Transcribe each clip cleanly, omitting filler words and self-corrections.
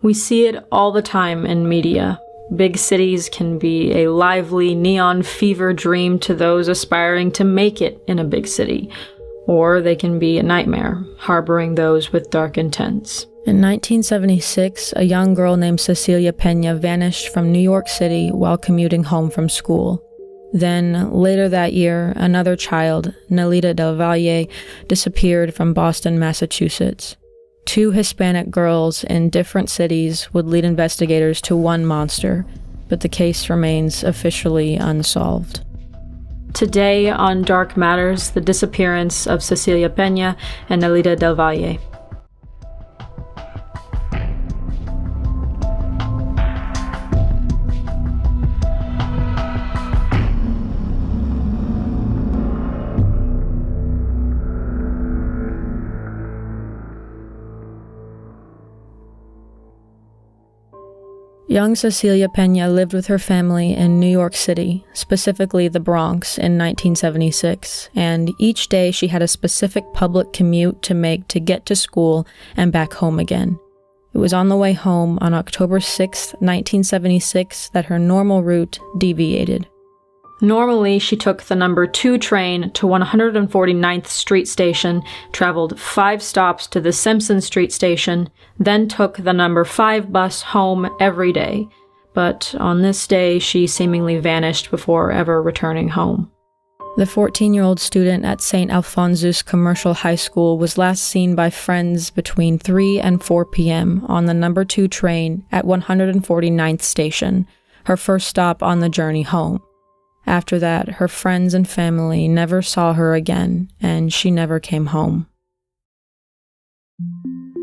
We see it all the time in media. Big cities can be a lively neon fever dream to those aspiring to make it in a big city, or they can be a nightmare, harboring those with dark intents. In 1976, a young girl named Cesilia Pena vanished from New York City while commuting home from school. Then, later that year, another child, Nelida del Valle, disappeared from Boston, Massachusetts. 2 Hispanic girls in different cities would lead investigators to one monster, but the case remains officially unsolved. Today on Dark Matters, the disappearance of Cesilia Pena and Nelida del Valle. Young Cesilia Pena lived with her family in New York City, specifically the Bronx, in 1976, and each day she had a specific public commute to make to get to school and back home again. It was on the way home on October 6, 1976, that her normal route deviated. Normally, she took the number 2 train to 149th Street Station, traveled 5 stops to the Simpson Street Station, then took the number 5 bus home every day. But on this day, she seemingly vanished before ever returning home. The 14-year-old student at St. Alphonsus Commercial High School was last seen by friends between 3 and 4 p.m. on the number 2 train at 149th Station, her first stop on the journey home. After that, her friends and family never saw her again, and she never came home.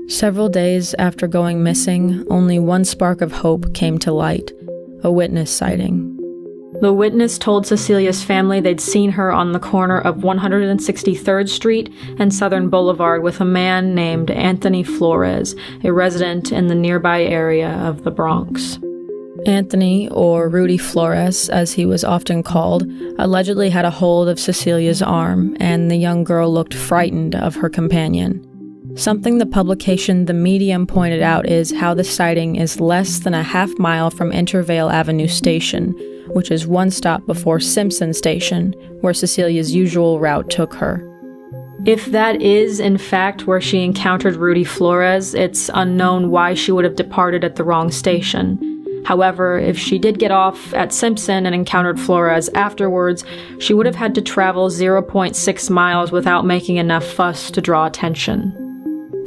Several days after going missing, only one spark of hope came to light: a witness sighting. The witness told Cecilia's family they'd seen her on the corner of 163rd Street and Southern Boulevard with a man named Anthony Flores, a resident in the nearby area of the Bronx. Anthony, or Rudy Flores, as he was often called, allegedly had a hold of Cecilia's arm, and the young girl looked frightened of her companion. Something the publication The Medium pointed out is how the sighting is less than a half-mile from Intervale Avenue Station, which is one stop before Simpson Station, where Cecilia's usual route took her. If that is, in fact, where she encountered Rudy Flores, it's unknown why she would have departed at the wrong station. However, if she did get off at Simpson and encountered Flores afterwards, she would have had to travel 0.6 miles without making enough fuss to draw attention.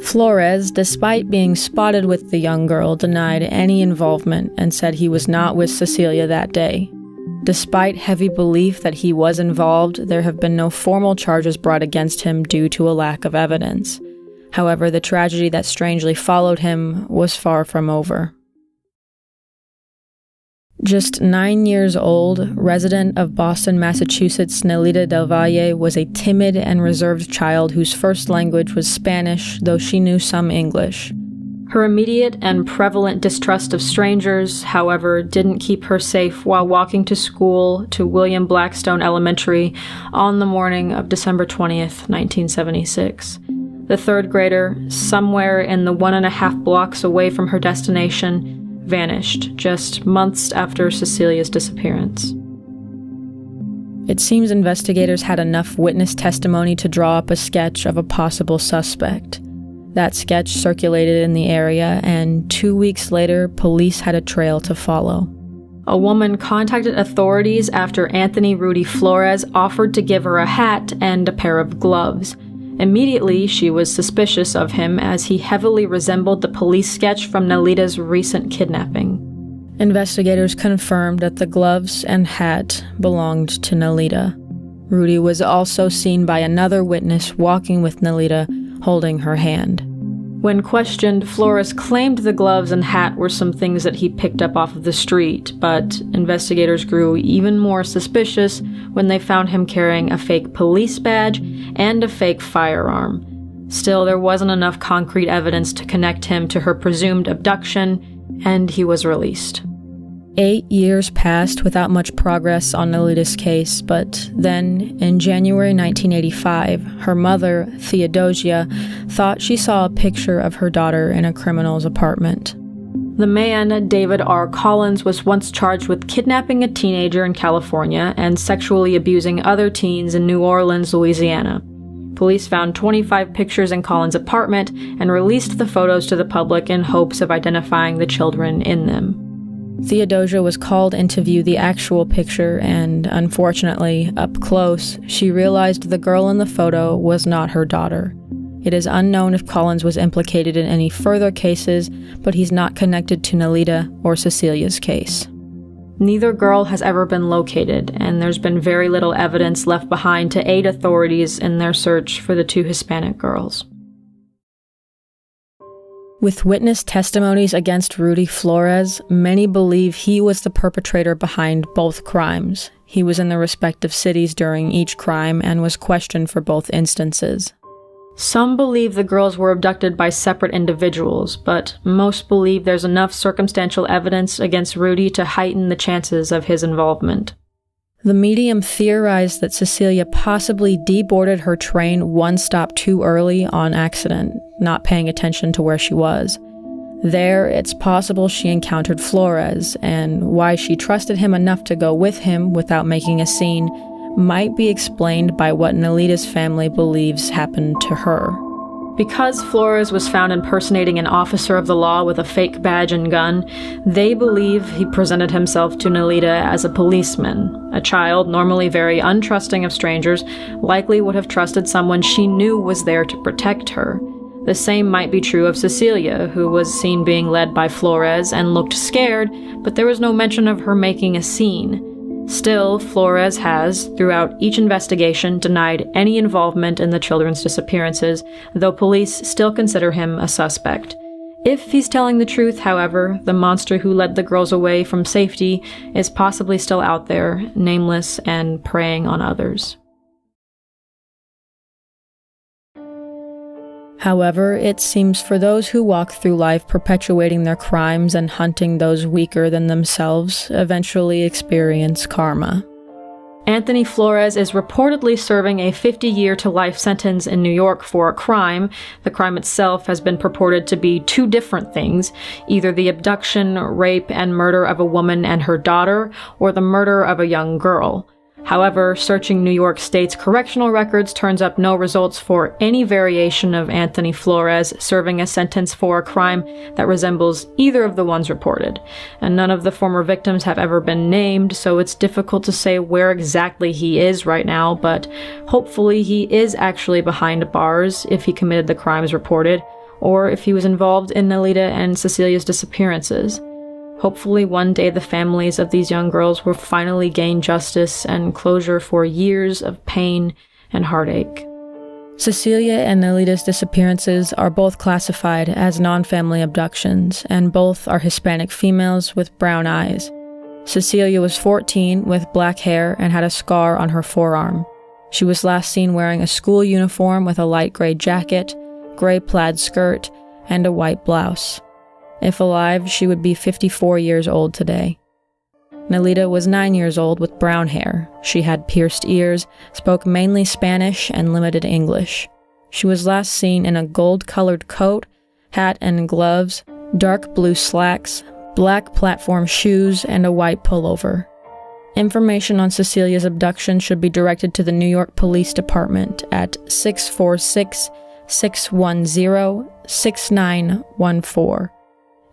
Flores, despite being spotted with the young girl, denied any involvement and said he was not with Cesilia that day. Despite heavy belief that he was involved, there have been no formal charges brought against him due to a lack of evidence. However, the tragedy that strangely followed him was far from over. Just 9 years old, resident of Boston, Massachusetts, Nelida del Valle was a timid and reserved child whose first language was Spanish, though she knew some English. Her immediate and prevalent distrust of strangers, however, didn't keep her safe while walking to school to William Blackstone Elementary on the morning of December 20th, 1976. The 3rd grader, somewhere in the 1.5 blocks away from her destination, vanished just months after Cecilia's disappearance. It seems investigators had enough witness testimony to draw up a sketch of a possible suspect. That sketch circulated in the area, and 2 weeks later, police had a trail to follow. A woman contacted authorities after Anthony Rudy Flores offered to give her a hat and a pair of gloves. Immediately, she was suspicious of him as he heavily resembled the police sketch from Nelida's recent kidnapping. Investigators confirmed that the gloves and hat belonged to Nelida. Rudy was also seen by another witness walking with Nelida, holding her hand. When questioned, Flores claimed the gloves and hat were some things that he picked up off of the street, but investigators grew even more suspicious when they found him carrying a fake police badge and a fake firearm. Still, there wasn't enough concrete evidence to connect him to her presumed abduction, and he was released. 8 years passed without much progress on Nelida's case, but then, in January 1985, her mother, Theodosia, thought she saw a picture of her daughter in a criminal's apartment. The man, David R. Collins, was once charged with kidnapping a teenager in California and sexually abusing other teens in New Orleans, Louisiana. Police found 25 pictures in Collins' apartment and released the photos to the public in hopes of identifying the children in them. Theodosia was called in to view the actual picture, and unfortunately, up close, she realized the girl in the photo was not her daughter. It is unknown if Collins was implicated in any further cases, but he's not connected to Nelida or Cecilia's case. Neither girl has ever been located, and there's been very little evidence left behind to aid authorities in their search for the two Hispanic girls. With witness testimonies against Rudy Flores, many believe he was the perpetrator behind both crimes. He was in the respective cities during each crime and was questioned for both instances. Some believe the girls were abducted by separate individuals, but most believe there's enough circumstantial evidence against Rudy to heighten the chances of his involvement. The medium theorized that Cesilia possibly deboarded her train one stop too early on accident, not paying attention to where she was. There, it's possible she encountered Flores, and why she trusted him enough to go with him without making a scene might be explained by what Nelida's family believes happened to her. Because Flores was found impersonating an officer of the law with a fake badge and gun, they believe he presented himself to Nelida as a policeman. A child, normally very untrusting of strangers, likely would have trusted someone she knew was there to protect her. The same might be true of Cesilia, who was seen being led by Flores and looked scared, but there was no mention of her making a scene. Still, Flores has, throughout each investigation, denied any involvement in the children's disappearances, though police still consider him a suspect. If he's telling the truth, however, the monster who led the girls away from safety is possibly still out there, nameless and preying on others. However, it seems for those who walk through life perpetuating their crimes and hunting those weaker than themselves eventually experience karma. Anthony Flores is reportedly serving a 50-year-to-life sentence in New York for a crime. The crime itself has been purported to be two different things, either the abduction, rape, and murder of a woman and her daughter, or the murder of a young girl. However, searching New York State's correctional records turns up no results for any variation of Anthony Flores serving a sentence for a crime that resembles either of the ones reported. And none of the former victims have ever been named, so it's difficult to say where exactly he is right now, but hopefully he is actually behind bars if he committed the crimes reported, or if he was involved in Nelida and Cecilia's disappearances. Hopefully one day the families of these young girls will finally gain justice and closure for years of pain and heartache. Cesilia and Nelida's disappearances are both classified as non-family abductions, and both are Hispanic females with brown eyes. Cesilia was 14 with black hair and had a scar on her forearm. She was last seen wearing a school uniform with a light gray jacket, gray plaid skirt, and a white blouse. If alive, she would be 54 years old today. Nelida was 9 years old with brown hair. She had pierced ears, spoke mainly Spanish, and limited English. She was last seen in a gold-colored coat, hat and gloves, dark blue slacks, black platform shoes, and a white pullover. Information on Cecilia's abduction should be directed to the New York Police Department at 646-610-6914.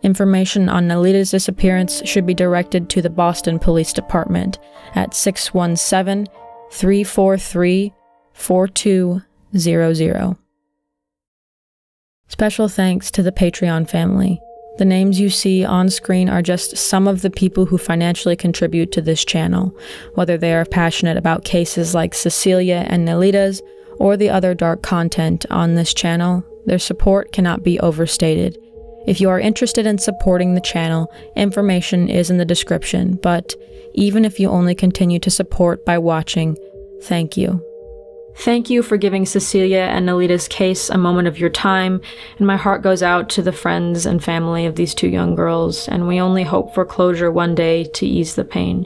Information on Nelida's disappearance should be directed to the Boston Police Department at 617-343-4200. Special thanks to the Patreon family. The names you see on screen are just some of the people who financially contribute to this channel, whether they are passionate about cases like Cesilia and Nelida's or the other dark content on this channel. Their support cannot be overstated. If you are interested in supporting the channel, information is in the description, but even if you only continue to support by watching, thank you. Thank you for giving Cesilia and Nelida's case a moment of your time, and my heart goes out to the friends and family of these two young girls, and we only hope for closure one day to ease the pain.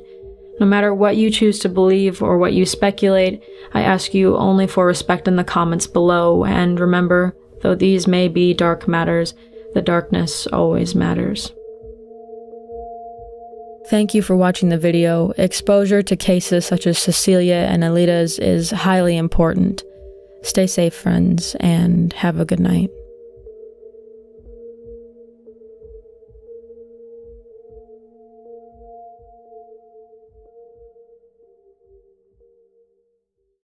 No matter what you choose to believe or what you speculate, I ask you only for respect in the comments below, and remember, though these may be dark matters, the darkness always matters. Thank you for watching the video. Exposure to cases such as Cesilia and Nelida's is highly important. Stay safe, friends, and have a good night.